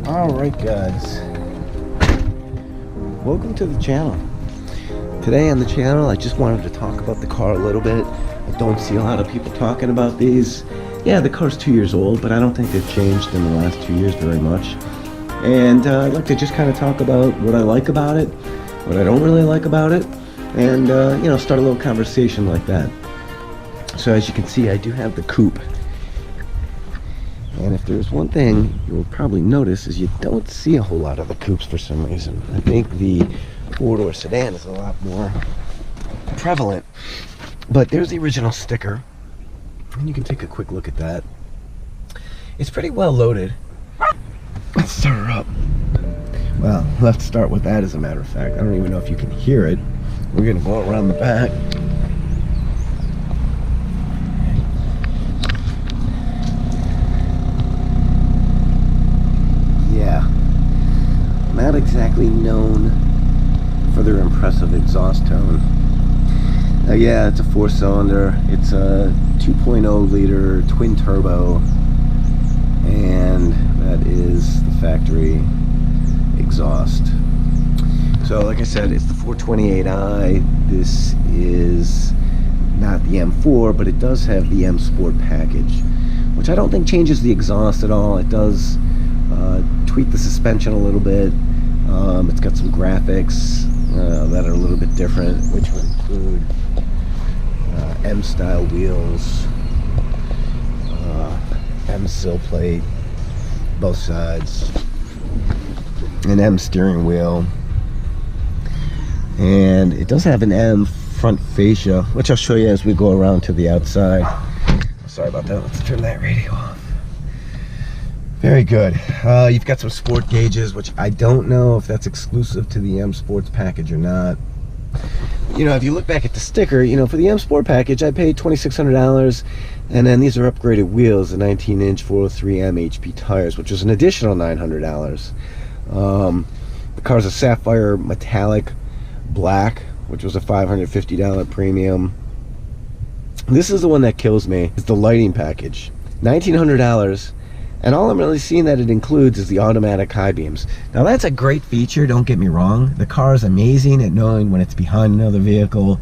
Alright guys, welcome to the channel. Today on the channel I just wanted to talk about the car a little bit. I don't see a lot of people talking about these. Yeah, the car's 2 years old, but I don't think they've changed in the last 2 years very much. And I'd like to just kind of talk about what I like about it, what I don't really like about it, and you know, start a little conversation like that. So as you can see, I do have the coupe. And if there's one thing you'll probably notice is you don't see a whole lot of the coupes for some reason. I think the four-door sedan is a lot more prevalent. But there's the original sticker, and you can take a quick look at that. It's pretty well loaded. Let's start her up. Well, let's start with that as a matter of fact. I don't even know if you can hear it. We're gonna go around the back. Not exactly known for their impressive exhaust tone. Yeah, it's a 4-cylinder. It's a 2.0 liter twin turbo, and that is the factory exhaust. So like I said, it's the 428i. This is not the M4, but it does have the M Sport package, which I don't think changes the exhaust at all. It does tweak the suspension a little bit. It's got some graphics that are a little bit different, which would include M-style wheels, M sill plate, both sides, an M steering wheel, and it does have an M front fascia, which I'll show you as we go around to the outside. Sorry about that. Let's turn that radio off. Very good. You've got some sport gauges, which I don't know if that's exclusive to the M Sports package or not. You know, if you look back at the sticker, you know, for the M Sport package, I paid $2,600, and then these are upgraded wheels, the 19-inch 403M HP tires, which is an additional $900. The car's a sapphire metallic black, which was a $550 premium. This is the one that kills me. It's the lighting package, $1,900. And all I'm really seeing that it includes is the automatic high beams. Now that's a great feature, don't get me wrong. The car is amazing at knowing when it's behind another vehicle,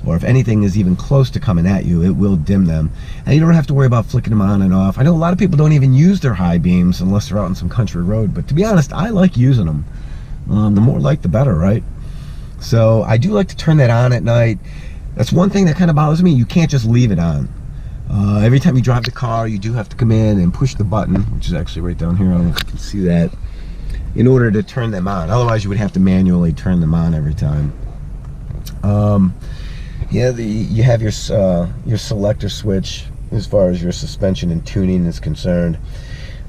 or if anything is even close to coming at you, it will dim them. And you don't have to worry about flicking them on and off. I know a lot of people don't even use their high beams unless they're out on some country road, but to be honest, I like using them. The more light, the better, right? So I do like to turn that on at night. That's one thing that kind of bothers me. You can't just leave it on. Every time you drive the car, you do have to come in and push the button, which is actually right down here. I don't know if you can see that, in order to turn them on. Otherwise, you would have to manually turn them on every time. Yeah, you have your selector switch as far as your suspension and tuning is concerned.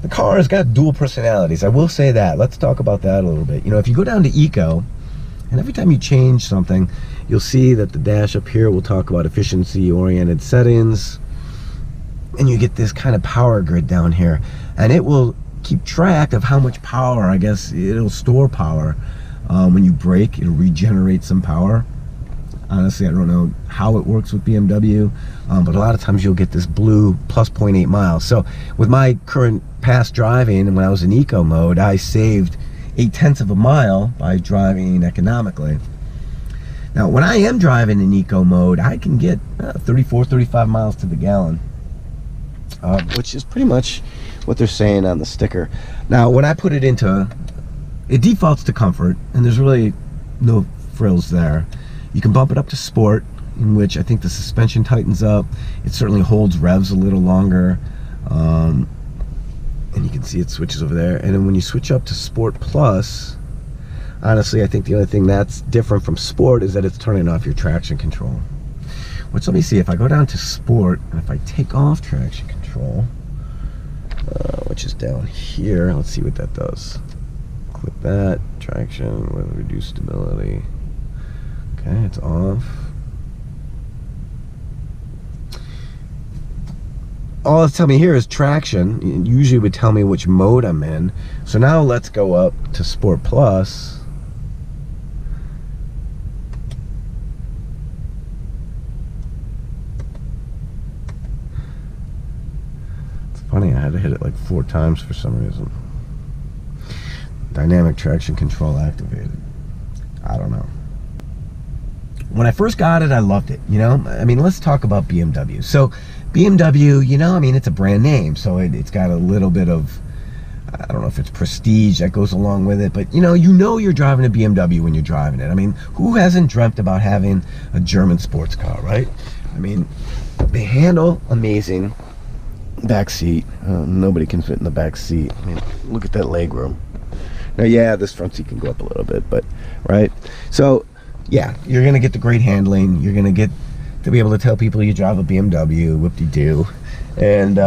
The car has got dual personalities. I will say that. Let's talk about that a little bit. You know, if you go down to Eco, and every time you change something, you'll see that the dash up here will talk about efficiency-oriented settings. And you get this kind of power grid down here, and it will keep track of how much power, I guess it'll store power. When you brake, it'll regenerate some power. Honestly, I don't know how it works with BMW, but a lot of times you'll get this blue plus 0.8 miles. So with my current past driving, and when I was in eco mode, I saved 0.8 of a mile by driving economically. Now when I am driving in eco mode, I can get 34, 35 miles to the gallon. Which is pretty much what they're saying on the sticker. Now, when I put it into, it defaults to comfort, and there's really no frills there. You can bump it up to sport, in which I think the suspension tightens up. It certainly holds revs a little longer, and you can see it switches over there. And then when you switch up to Sport Plus, honestly, I think the only thing that's different from Sport is that it's turning off your traction control. Which, let me see, if I go down to Sport, and if I take off traction control, which is down here, let's see what that does. Click that, traction with reduced stability. Okay, it's off. All it's telling me here is traction. It usually would tell me which mode I'm in. So now let's go up to Sport Plus. Funny, I had to hit it like 4 times for some reason. Dynamic traction control activated. I don't know. When I first got it, I loved it, you know? I mean, let's talk about BMW. So BMW, you know, I mean, it's a brand name, so it's got a little bit of, I don't know if it's prestige that goes along with it, but you know you're driving a BMW when you're driving it. I mean, who hasn't dreamt about having a German sports car, right? I mean, they handle amazing. Back seat, nobody can fit in the back seat. I mean, look at that leg room. Now, yeah, this front seat can go up a little bit, but, right? So, yeah, you're going to get the great handling. You're going to get to be able to tell people you drive a BMW, whoop-de-doo. And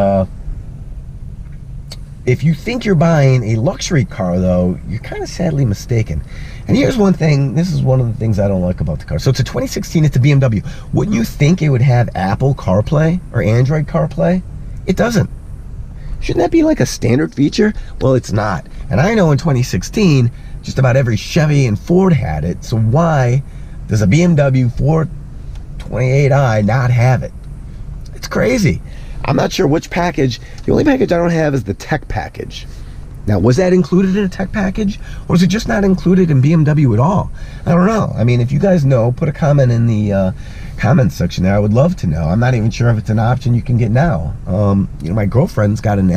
if you think you're buying a luxury car, though, you're kind of sadly mistaken. And here's one thing. This is one of the things I don't like about the car. So it's a 2016. It's a BMW. Wouldn't you think it would have Apple CarPlay or Android CarPlay? It doesn't. Shouldn't that be like a standard feature? Well, it's not. And I know in 2016, just about every Chevy and Ford had it. So why does a BMW 428i not have it? It's crazy. I'm not sure which package. The only package I don't have is the tech package. Now, was that included in a tech package? Or is it just not included in BMW at all? I don't know. I mean, if you guys know, put a comment in the comments section there. I would love to know. I'm not even sure if it's an option you can get now. You know, my girlfriend's got an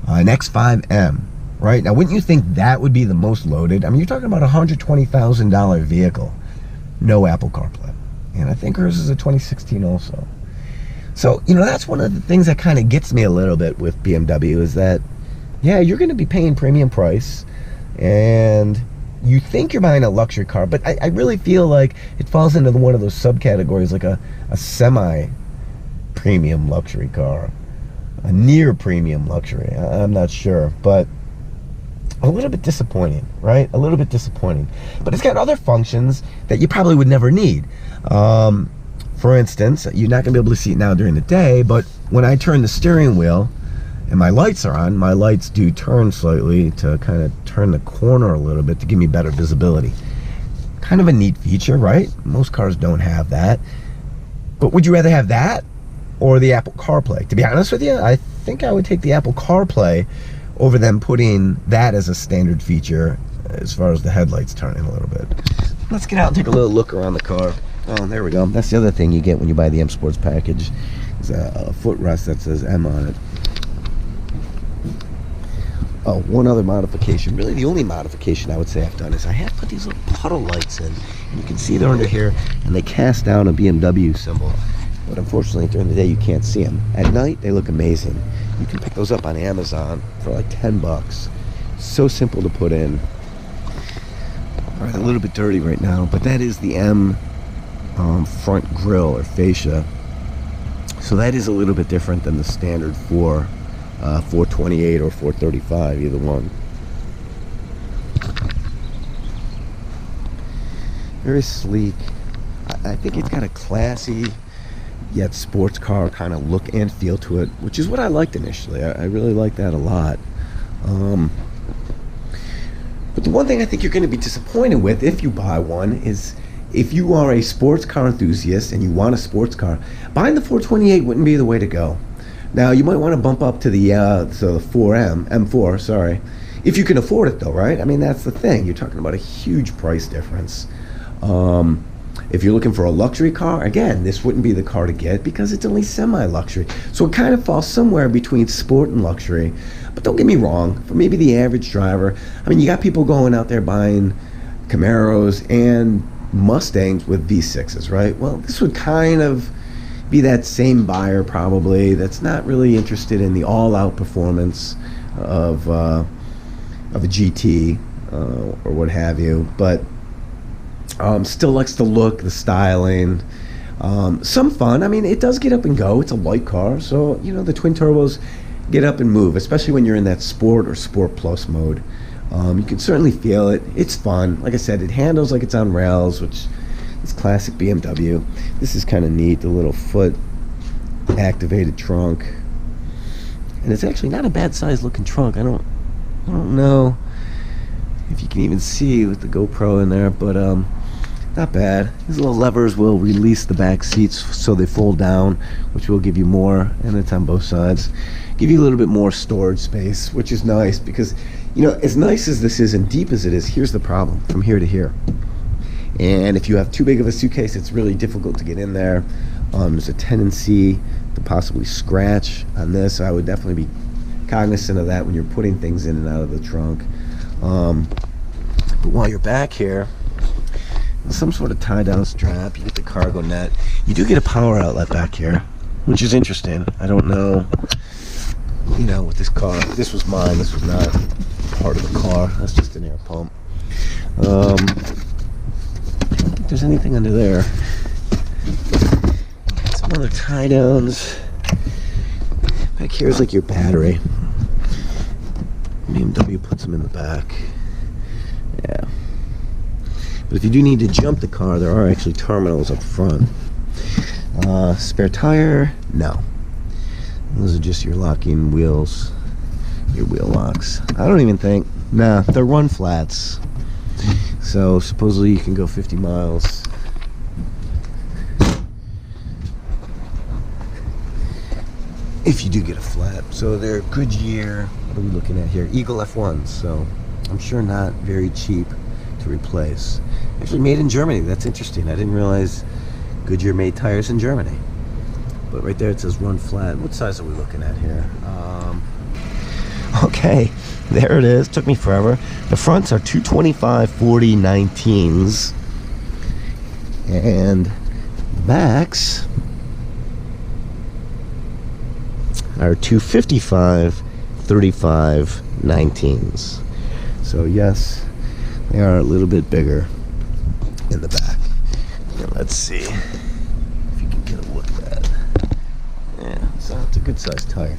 X5M, right? Now, wouldn't you think that would be the most loaded? I mean, you're talking about a $120,000 vehicle. No Apple CarPlay. And I think hers is a 2016 also. So, you know, that's one of the things that kind of gets me a little bit with BMW is that, yeah, you're going to be paying premium price, and you think you're buying a luxury car, but I really feel like it falls into one of those subcategories, like a semi-premium luxury car, a near-premium luxury. I'm not sure, but a little bit disappointing, right? A little bit disappointing. But it's got other functions that you probably would never need. For instance, you're not going to be able to see it now during the day, but when I turn the steering wheel and my lights are on, my lights do turn slightly to kind of turn the corner a little bit to give me better visibility. Kind of a neat feature, right? Most cars don't have that. But would you rather have that or the Apple CarPlay? To be honest with you, I think I would take the Apple CarPlay over them putting that as a standard feature as far as the headlights turning a little bit. Let's get out and take a little look around the car. Oh, there we go. That's the other thing you get when you buy the M Sports package. Is a footrest that says M on it. Oh, one other modification. Really the only modification I would say I've done is I have put these little puddle lights in. And you can see they're under here, and they cast down a BMW symbol. But unfortunately, during the day, you can't see them. At night, they look amazing. You can pick those up on Amazon for like 10 bucks. So simple to put in. All right, a little bit dirty right now, but that is the M front grille or fascia. So that is a little bit different than the standard 428 or 435, either one. Very sleek. I think it's got a classy yet sports car kind of look and feel to it, which is what I liked initially. I really liked that a lot. But the one thing I think you're going to be disappointed with if you buy one is if you are a sports car enthusiast and you want a sports car, buying the 428 wouldn't be the way to go. Now, you might want to bump up to the M4, sorry, if you can afford it though, right? I mean, that's the thing. You're talking about a huge price difference. If you're looking for a luxury car, again, this wouldn't be the car to get because it's only semi-luxury. So it kind of falls somewhere between sport and luxury. But don't get me wrong, for maybe the average driver, I mean, you got people going out there buying Camaros and Mustangs with V6s, right? Well, this would kind of be that same buyer probably that's not really interested in the all-out performance of a GT or what have you, but still likes the look, the styling, some fun. I mean, it does get up and go. It's a light car, so you know the twin turbos get up and move, especially when you're in that sport or sport plus mode. You can certainly feel it. It's fun. Like I said, it handles like it's on rails, which is classic BMW. This is kind of neat, the little foot activated trunk, and it's actually not a bad size looking trunk. I don't know if you can even see with the GoPro in there, but not bad. These little levers will release the back seats so they fold down, which will give you more, and it's on both sides. give you a little bit more storage space, which is nice because, you know, as nice as this is and deep as it is, here's the problem from here to here. And if you have too big of a suitcase, it's really difficult to get in there. There's a tendency to possibly scratch on this. I would definitely be cognizant of that when you're putting things in and out of the trunk. But while you're back here, some sort of tie-down strap. You get the cargo net. You do get a power outlet back here, which is interesting. I don't know, you know, with this car. This was mine. This was not part of the car. That's just an air pump. I don't think there's anything under there. Some other tie-downs. Back here is like your battery. BMW puts them in the back. Yeah. But if you do need to jump the car, there are actually terminals up front. Spare tire? No. Those are just your locking wheels, your wheel locks. I don't even think, nah, they're run flats. So supposedly you can go 50 miles. If you do get a flat. So they're Goodyear, what are we looking at here? Eagle F1s, so I'm sure not very cheap to replace. Actually made in Germany. That's interesting. I didn't realize Goodyear made tires in Germany. But right there it says run flat. What size are we looking at here? Okay, there it is. Took me forever. The fronts are 225 40 19s. And backs are 255 35 19s. So yes, they are a little bit bigger in the back. And let's see if you can get a look at that. Yeah, so it's a good sized tire.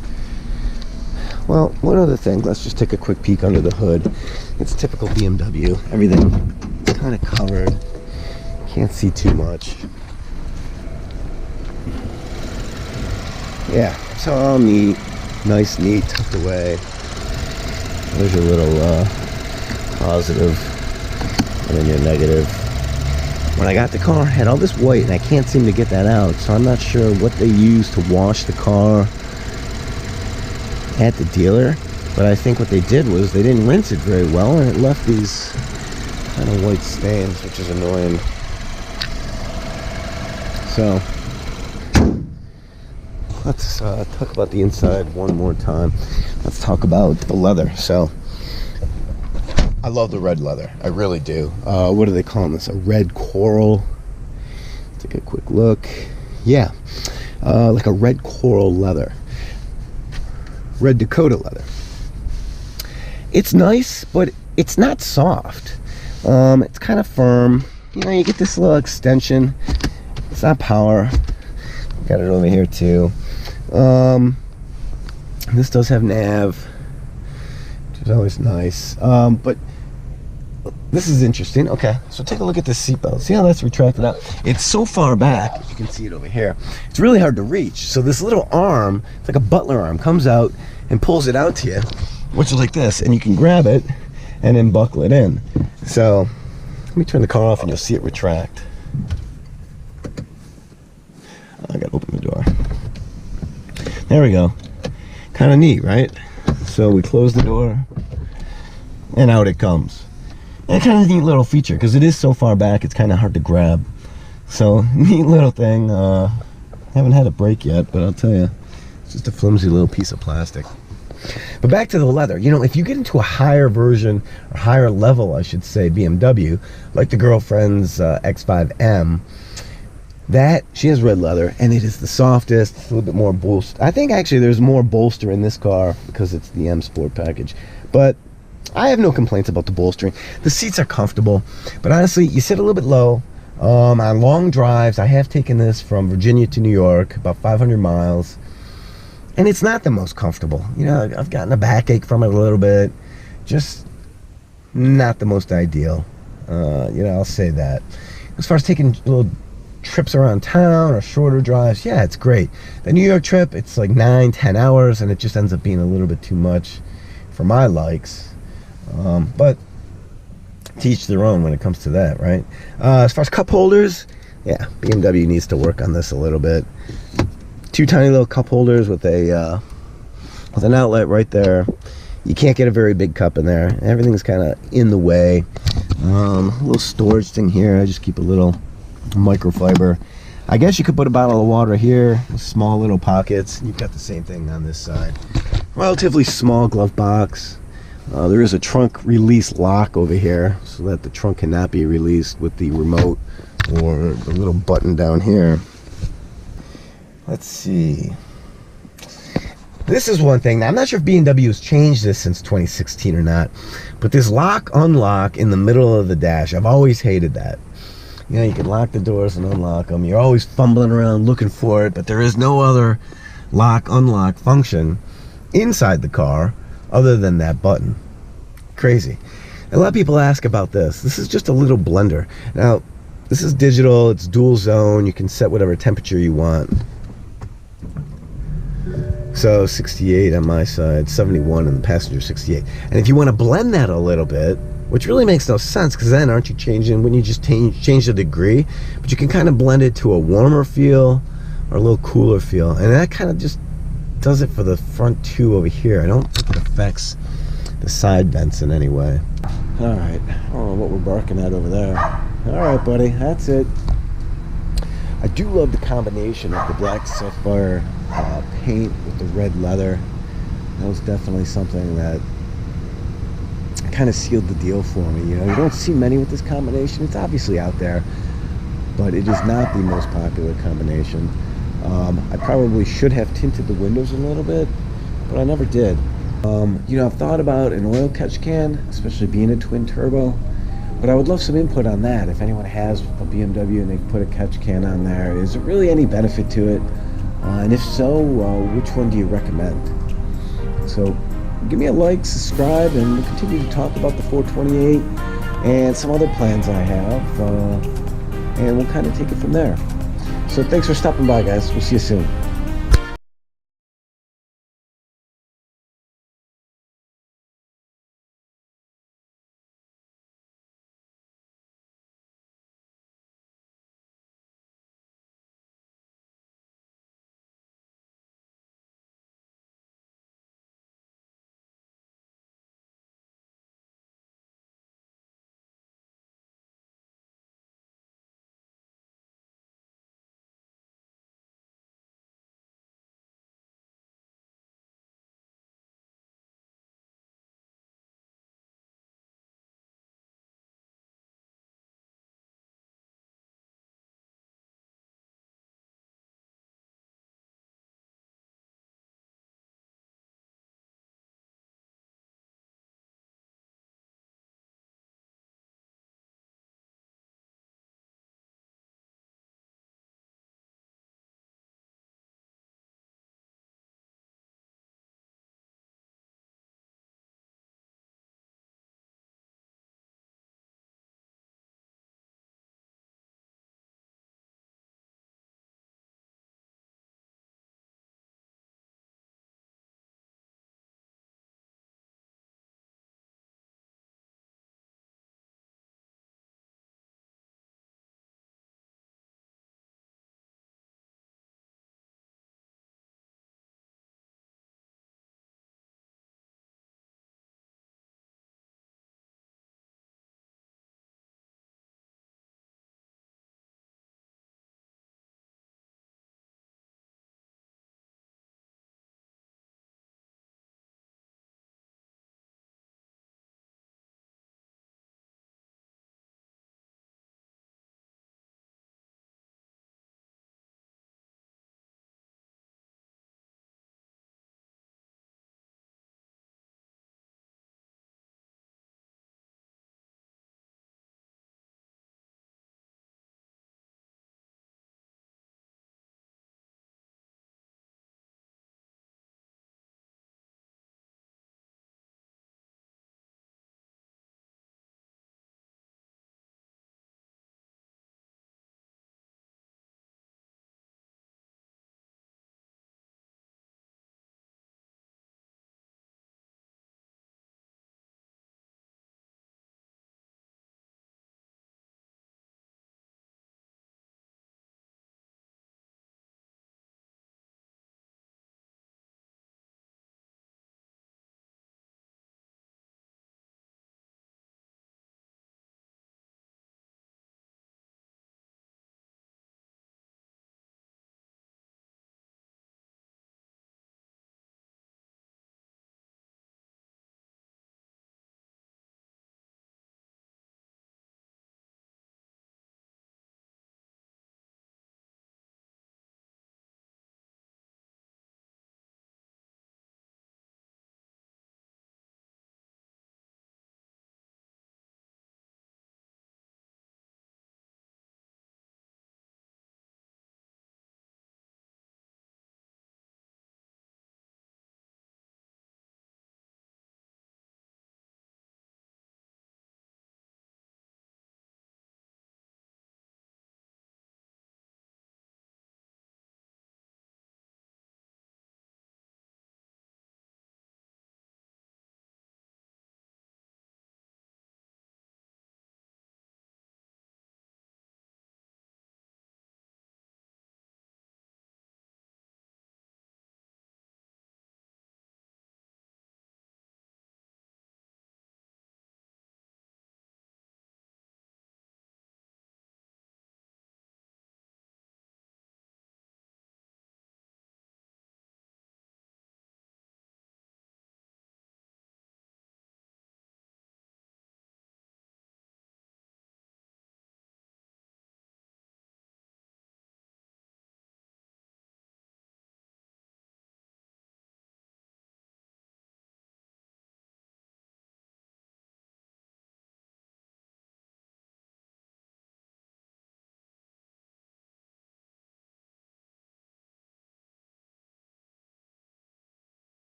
Well, one other thing, let's just take a quick peek under the hood. It's typical BMW. Everything kind of covered. Can't see too much. Yeah, it's all neat. Nice, neat, tucked away. There's your little positive and then your negative. When I got the car, I had all this white and I can't seem to get that out, so I'm not sure what they used to wash the car at the dealer, but I think what they did was they didn't rinse it very well and it left these kind of white stains, which is annoying. So let's talk about the inside one more time. Let's talk about the leather. So I love the red leather. I really do. What do they call this? A red coral. Take a quick look. Yeah, like a red coral leather. Red Dakota leather. It's nice, but it's not soft. It's kind of firm. You know, you get this little extension. It's not power. Got it over here too. This does have nav, which is always nice. But this is interesting. Okay, so take a look at this seatbelt. See how that's retracted out? It's so far back, you can see it over here. It's really hard to reach. So this little arm, it's like a butler arm, comes out and pulls it out to you, which is like this, and you can grab it and then buckle it in. So let me turn the car off and you'll see it retract. I gotta open the door. There we go. Kind of neat, right? So we close the door and out it comes. And kind of a neat little feature because it is so far back it's kind of hard to grab. So neat little thing. Haven't had it break yet, but I'll tell you, it's just a flimsy little piece of plastic. But back to the leather. You know, if you get into a higher version or higher level, I should say, BMW, like the girlfriend's X5M, that she has red leather and it is the softest. It's a little bit more bolster. I think actually there's more bolster in this car because it's the M Sport package, but I have no complaints about the bolstering. The seats are comfortable, but honestly you sit a little bit low. On long drives, I have taken this from Virginia to New York, about 500 miles, and it's not the most comfortable. You know, I've gotten a backache from it a little bit. Just not the most ideal. You know, I'll say that. As far as taking little trips around town or shorter drives, yeah, it's great. The New York trip, it's like 9-10 hours and it just ends up being a little bit too much for my likes, but to each their own when it comes to that, right? As far as cup holders, yeah, BMW needs to work on this a little bit. Two tiny little cup holders with a with an outlet right there. You can't get a very big cup in there. Everything's kind of in the way. A little storage thing here. I just keep a little microfiber. I guess you could put a bottle of water here, small little pockets. You've got the same thing on this side. Relatively small glove box. There is a trunk release lock over here so that the trunk cannot be released with the remote or the little button down here. Let's see. This is one thing. Now, I'm not sure if B&W has changed this since 2016 or not, but this lock unlock in the middle of the dash, I've always hated that. You know, you can lock the doors and unlock them. You're always fumbling around looking for it, but there is no other lock unlock function inside the car other than that button. Crazy. A lot of people ask about this. This is just a little blender. Now, this is digital. It's dual zone. You can set whatever temperature you want. So 68 on my side, 71 on the passenger, 68. And if you want to blend that a little bit, which really makes no sense, because then aren't you changing, when you just change the degree, but you can kind of blend it to a warmer feel or a little cooler feel, and that kind of just does it for the front two over here. I don't think it affects the side vents in any way. All right, I don't know what we're barking at over there. All right, buddy, that's it. I do love the combination of the black sapphire paint with the red leather. That was definitely something that kind of sealed the deal for me. You know, you don't see many with this combination. It's obviously out there, but it is not the most popular combination. I probably should have tinted the windows a little bit, but I never did. You know, I've thought about an oil catch can, especially being a twin turbo, but I would love some input on that. If anyone has a BMW and they've put a catch can on there, is there really any benefit to it? And if so, which one do you recommend? So give me a like, subscribe, and we'll continue to talk about the 428 and some other plans I have, and we'll kind of take it from there. So thanks for stopping by, guys. We'll see you soon.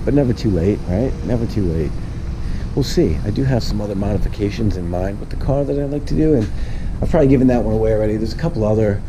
But never too late, right? Never too late. We'll see. I do have some other modifications in mind with the car that I'd like to do, and I've probably given that one away already. There's a couple other